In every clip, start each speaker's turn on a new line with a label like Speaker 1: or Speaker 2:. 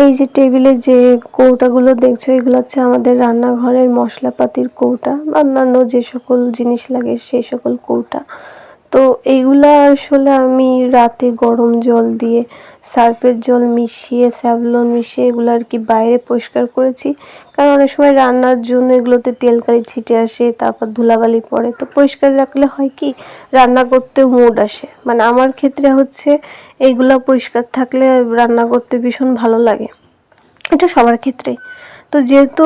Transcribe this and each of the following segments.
Speaker 1: এই যে টেবিলে যে কৌটাগুলো দেখছো এগুলো হচ্ছে আমাদের রান্নাঘরের মশলাপাতির কৌটা বা অন্যান্য যে সকল জিনিস লাগে সেই সকল কৌটা। তো এইগুলা আসলে আমি রাতে গরম জল দিয়ে সার্ফের জল মিশিয়ে স্যাভলন মিশিয়ে এগুলো আর কি বাইরে পরিষ্কার করেছি। কারণ অনেক সময় রান্নার জন্য এগুলোতে তেল কালি ছিটে আসে, তারপর ধুলাবালি পড়ে, তো পরিষ্কার রাখলে হয় কি রান্না করতেও মুড আসে। মানে আমার ক্ষেত্রে হচ্ছে এইগুলা পরিষ্কার থাকলে রান্না করতে ভীষণ ভালো লাগে, এটা সবার ক্ষেত্রেই। তো যেহেতু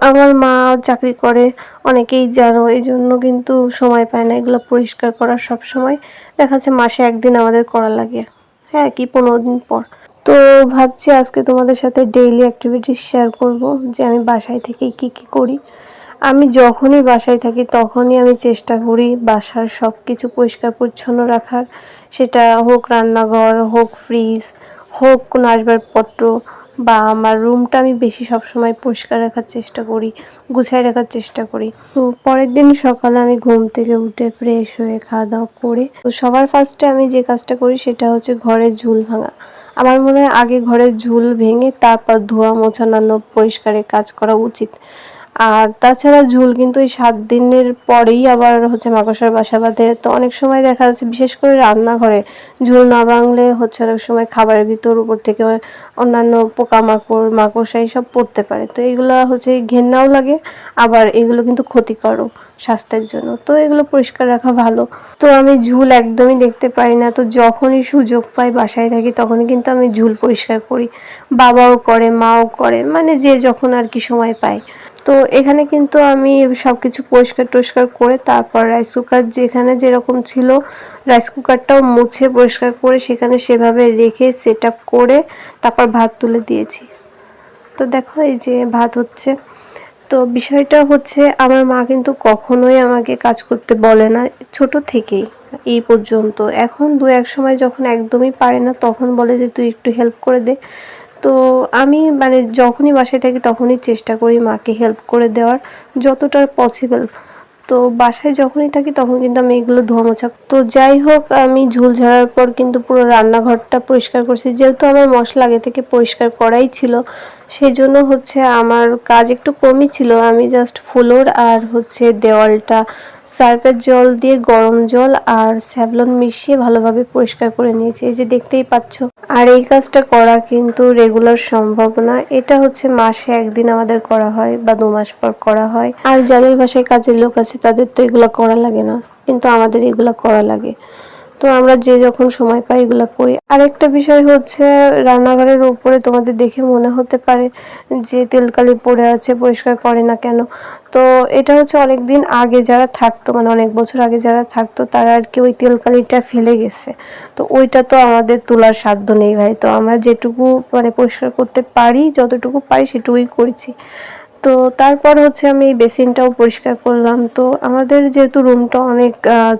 Speaker 1: আমার মা চাকরি করে, অনেকেই জানো, এই জন্য কিন্তু সময় পায় না এগুলো পরিষ্কার করার। সব সময় দেখা যাচ্ছে মাসে একদিন আমাদের করা লাগে, হ্যাঁ কি 15 দিন পর। তো ভাবছি আজকে তোমাদের সাথে ডেইলি অ্যাক্টিভিটিস শেয়ার করব যে আমি বাসায় থেকে কি কি করি। আমি যখনই বাসায় থাকি তখনই আমি চেষ্টা করি বাসার সব কিছু পরিষ্কার পরিচ্ছন্ন রাখার। সেটা হোক রান্নাঘর, হোক ফ্রিজ, হোক কোনো আসবাবপত্র, বা আমার রুমটা আমি বেশি সবসময় পরিষ্কার রাখার চেষ্টা করি, গুছায় রাখার চেষ্টা করি। তো পরের দিন সকালে আমি ঘুম থেকে উঠে ফ্রেশ হয়ে খাওয়া দাওয়া করে তো সবার ফার্স্টে আমি যে কাজটা করি সেটা হচ্ছে ঘরের ঝুল ভাঙা। আমার মনে হয় আগে ঘরের ঝুল ভেঙে তারপর ধোয়া মোছা অন্যান্য পরিষ্কারের কাজ করা উচিত। আর তাছাড়া ঝুল কিন্তু এই 7 দিনের পরেই আবার হচ্ছে মাকড়সার বাসা বাঁধে। তো অনেক সময় দেখা যাচ্ছে বিশেষ করে রান্নাঘরে ঝুল না ভাঙলে হচ্ছে অনেক সময় খাবারের ভিতর উপর থেকে অন্যান্য পোকামাকড় মাকড়সা এইসব পড়তে পারে। তো এগুলো হচ্ছে ঘেন্নাও লাগে, আবার এগুলো কিন্তু ক্ষতিকরও স্বাস্থ্যের জন্য। তো এগুলো পরিষ্কার রাখা ভালো। তো আমি ঝুল একদমই দেখতে পারি না, তো যখনই সুযোগ পাই বাসায় থাকি তখনই কিন্তু আমি ঝুল পরিষ্কার করি। বাবাও করে, মাও করে, মানে যে যখন আর কি সময় পায়। তো এখানে কিন্তু আমি সবকিছু পরিষ্কার টরিষ্কার করে তারপর রাইস কুকার যেখানে যেরকম ছিল রাইস কুকারটাও মুছে পরিষ্কার করে সেখানে সেভাবে রেখে সেট আপ করে তারপর ভাত তুলে দিয়েছি। তো দেখো এই যে ভাত হচ্ছে। তো বিষয়টা হচ্ছে আমার মা কিন্তু কখনোই আমাকে কাজ করতে বলে না ছোট থেকেই এই পর্যন্ত। এখন দু এক সময় যখন একদমই পারে না তখন বলে যে তুই একটু হেল্প করে দে। তো আমি মানে যখনই বাসায় থাকি তখনই চেষ্টা করি মাকে হেল্প করে দেওয়ার যতটা পসিবল। তো বাসায় যখনই থাকি তখন কিন্তু আমি এগুলো ধোয়া মোছা। তো যাই হোক, আমি ঝুল ঝাড়ার পর কিন্তু পুরো রান্নাঘরটা পরিষ্কার করছি। যেহেতু আমার মশলা আগে থেকে পরিষ্কার করাই ছিল সেই জন্য হচ্ছে আমার কাজ একটু কমই ছিল। আমি জাস্ট ফ্লোর আর হচ্ছে দেওয়ালটা সার্ফের জল দিয়ে গরম জল আর স্যাভলন মিশিয়ে ভালোভাবে পরিষ্কার করে নিয়েছি, এই যে দেখতেই পাচ্ছ। আর এই কাজটা করা কিন্তু রেগুলার সম্ভব না, এটা হচ্ছে মাসে একদিন আমাদের করা হয় বা 2 মাস পর করা হয়। আর যাদের বাসায় কাজের লোক আছে তাদের তো এগুলো করা লাগে না, কিন্তু আমাদের এগুলো করা লাগে। তো আমরা যে যখন সময় পাই এগুলো করি। আরেকটা বিষয় হচ্ছে রান্নাঘরের উপরে তোমাদের দেখে মনে হতে পারে যে তেলকালি পড়ে আছে, পরিষ্কার করে না কেন। তো এটা হচ্ছে অনেকদিন আগে যারা থাকতো, মানে অনেক বছর আগে যারা থাকতো তারা আর কি ওই তেলকালিটা ফেলে গেছে। তো ওইটা তো আমাদের তোলার সাধ্য নেই ভাই। তো আমরা যেটুকু মানে পরিষ্কার করতে পারি, যতটুকু পারি সেটুকুই করেছি। তো তারপর হচ্ছে আমি এই বেসিনটাও পরিষ্কার করলাম। তো আমাদের যেহেতু রুমটা অনেক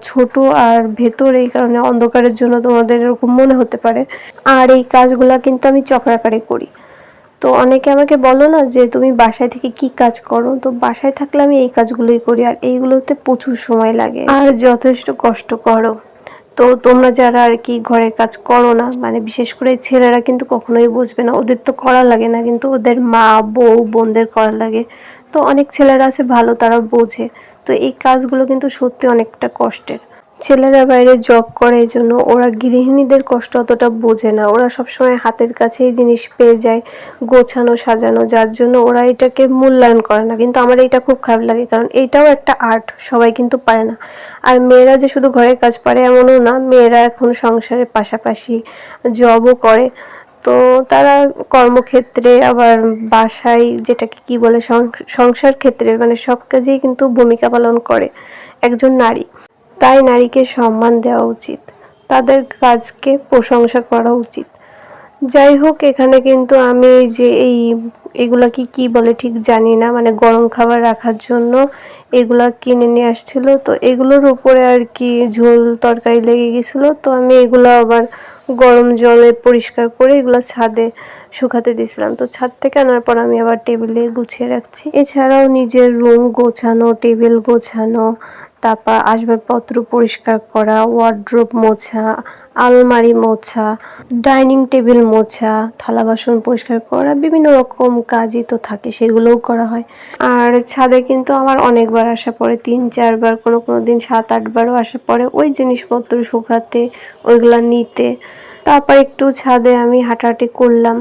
Speaker 1: ছোট আর ভেতর, এই কারণে অন্ধকারের জন্য তোমাদের এরকম মনে হতে পারে। আর এই কাজগুলা কিন্তু আমি চক্রাকারে করি। তো অনেকে আমাকে বলো না যে তুমি বাসায় থেকে কি কাজ করো, তো বাসায় থাকলে আমি এই কাজগুলোই করি আর এইগুলোতে প্রচুর সময় লাগে আর যথেষ্ট কষ্ট করো। তো তোমরা যারা আর কি ঘরের কাজ করো না, মানে বিশেষ করে ছেলেরা কিন্তু কখনোই বুঝবে না, ওদের তো করা লাগে না কিন্তু ওদের মা বউ বোনদের করা লাগে। তো অনেক ছেলেরা আছে ভালো, তারা বোঝে। তো এই কাজগুলো কিন্তু সত্যি অনেকটা কষ্টের। ছেলেরা বাইরে জব করে এই জন্য ওরা গৃহিণীদের কষ্ট অতটা বোঝে না, ওরা সবসময় হাতের কাছেই জিনিস পেয়ে যায় গোছানো সাজানো, যার জন্য ওরা এটাকে মূল্যায়ন করে না। কিন্তু আমার এটা খুব খারাপ লাগে, কারণ এইটাও একটা আর্ট, সবাই কিন্তু পারে না। আর মেয়েরা যে শুধু ঘরের কাজ পারে এমনও না, মেয়েরা এখন সংসারের পাশাপাশি জবও করে। তো তারা কর্মক্ষেত্রে আবার বাসায় যেটাকে কি বলে সংসার ক্ষেত্রে মানে সব কাজেই কিন্তু ভূমিকা পালন করে একজন নারী। তাই নারীকে সম্মান দেওয়া উচিত, তাদের কাজকে প্রশংসা করা উচিত। যাই হোক, এখানে কিন্তু আমি এই যে এগুলা কি বলে ঠিক জানি না, মানে গরম খাবার রাখার জন্য এগুলা কিনে নিয়ে আসছিল। তো এগুলোর উপরে আর কি ঝোল তরকারি লেগে গেছিল। তো আমি এগুলো আবার গরম জলে পরিষ্কার করে এগুলো ছাদে শুকাতে দিয়েছিলাম। তো ছাদ থেকে আনার পর আমি আবার টেবিলে গুছিয়ে রাখছি। এছাড়াও নিজের রুম গোছানো, টেবিল গোছানো, তারপর আসবাবপত্র পরিষ্কার করা, ওয়ার্ড্রোব মোছা, আলমারি মোছা, ডাইনিং টেবিল মোছা, থালা বাসন পরিষ্কার করা, বিভিন্ন রকম কাজই তো থাকে, সেগুলোও করা হয়। আর ছাদে কিন্তু আমার অনেকবার আসা পড়ে, 3-4 বার, কোনো দিন 7-8 বারও আসা পড়ে ওই জিনিসপত্র শুকাতে, ওইগুলা নিতে। তারপর একটু ছাদে আমি হাঁটাহাঁটি করলাম।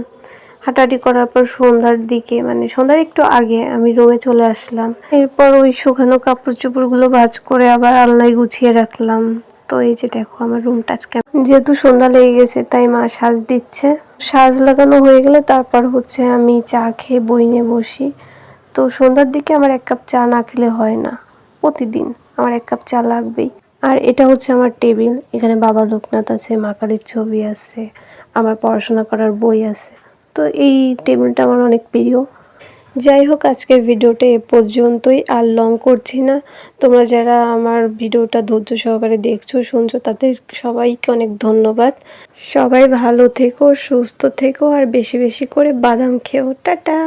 Speaker 1: হাঁটাহাঁটি করার পর সন্ধ্যার দিকে, মানে সন্ধ্যার একটু আগে আমি রুমে চলে আসলাম। এরপর ওই শুকানো কাপড় চোপড়গুলো ভাঁজ করে আবার আলনায় গুছিয়ে রাখলাম। তো এই যে দেখো আমার রুমটা আজকে, যেহেতু সন্ধ্যা লেগে গেছে তাই মা সাজ দিচ্ছে। সাজ লাগানো হয়ে গেলে তারপর হচ্ছে আমি চা খেয়ে বই নিয়ে বসি। তো সন্ধ্যার দিকে আমার 1 কাপ চা না খেলে হয় না, প্রতিদিন আমার 1 কাপ চা লাগবেই। আর এটা হচ্ছে আমার টেবিল, এখানে বাবা লোকনাথ আছে, মা কালীর ছবি আছে, আমার পড়াশোনা করার বই আছে। তো এই টেবিলটা আমার অনেক প্রিয়। যাই হোক, আজকের ভিডিওটা এ পর্যন্তই, আর লং করছি না। তোমরা যারা আমার ভিডিওটা ধৈর্য সহকারে দেখছো শুনছো তাদের সবাইকে অনেক ধন্যবাদ। সবাই ভালো থেকো, সুস্থ থেকো, আর বেশি বেশি করে বাদাম খেও। টাটা।